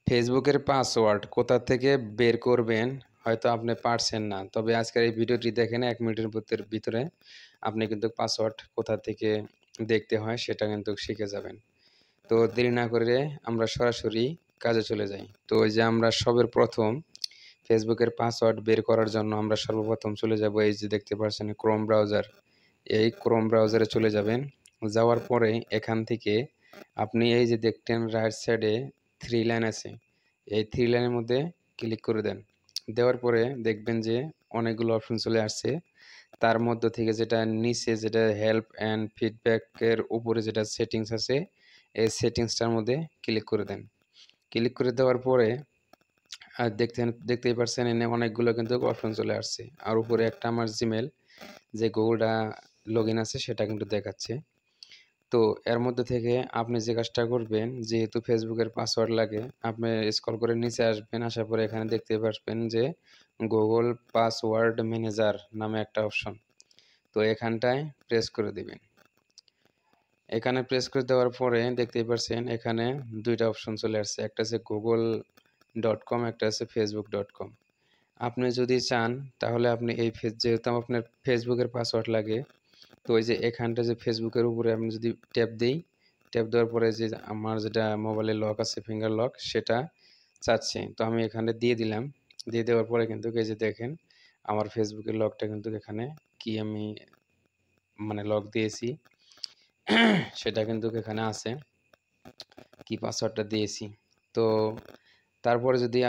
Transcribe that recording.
ফেসবুকের পাসওয়ার্ড কোথা থেকে বের করবেন হয়তো আপনি পারছেন না, তবে আজকের এই ভিডিওটি দেখেন 1 মিনিটের ভিতরে আপনি কিন্তু পাসওয়ার্ড কোথা থেকে দেখতে হয় সেটা কিন্তু শিখে যাবেন। তো দেরি না করে আমরা সরাসরি কাজে চলে যাই। তো ওই যে আমরা সবার প্রথম ফেসবুকের পাসওয়ার্ড বের করার জন্য আমরা সর্বপ্রথম চলে যাব, এই যে দেখতে পাচ্ছেন ক্রোম ব্রাউজার, এই ক্রোম ব্রাউজারে চলে যাবেন। যাওয়ার পরে এখান থেকে আপনি এই যে দেখতেন রাইট সাইডে 3 লাইন আছে, এই 3 লাইনের মধ্যে ক্লিক করে দেন। দেওয়ার পরে দেখবেন যে অনেকগুলো অপশন চলে আসছে। তার মধ্য থেকে যেটা নিচে যেটা হেল্প অ্যান্ড ফিডব্যাকের উপরে যেটা সেটিংস আছে, এই সেটিংসটার মধ্যে ক্লিক করে দেন। ক্লিক করে দেওয়ার পরে দেখতেই পারছেন এখানে অনেকগুলো কিন্তু অপশন চলে আসছে। আর উপরে একটা আমার জিমেল যে গুগলটা লগইন আছে সেটা কিন্তু দেখাচ্ছে। তো এর মধ্যে থেকে আপনি যে কাজটা করবেন, যেহেতু ফেসবুকের পাসওয়ার্ড লাগে, আপনি স্ক্রল করে নিচে আসবেন। আসার পরে এখানে দেখতে পারবেন যে গুগল পাসওয়ার্ড ম্যানেজার নামে একটা অপশন। তো এখানটায় প্রেস করে দিবেন। এখানে প্রেস করে দেওয়ার পরে দেখতেই পারছেন এখানে 2টা অপশন চলে আসছে। একটা আছে google.com, একটা আছে facebook.com। আপনি যদি চান তাহলে আপনি এই যেহেতু আপনার ফেসবুকের পাসওয়ার্ড লাগে, তো ওই যে এখানটা যে ফেসবুকের উপরে আমি যদি ট্যাপ দেই, ট্যাপ দেওয়ার পরে যে আমার যেটা মোবাইলে লক আছে ফিঙ্গার লক সেটা চাচ্ছে। তো আমি এখানে দিয়ে দিলাম। দিয়ে দেওয়ার পরে কিন্তু এই যে দেখেন আমার ফেসবুকের লকটা কিন্তু এখানে কি আমি মানে লক দিয়েছি সেটা কিন্তু এখানে আছে, কি পাসওয়ার্ডটা দিয়েছি। তো তারপরে যদি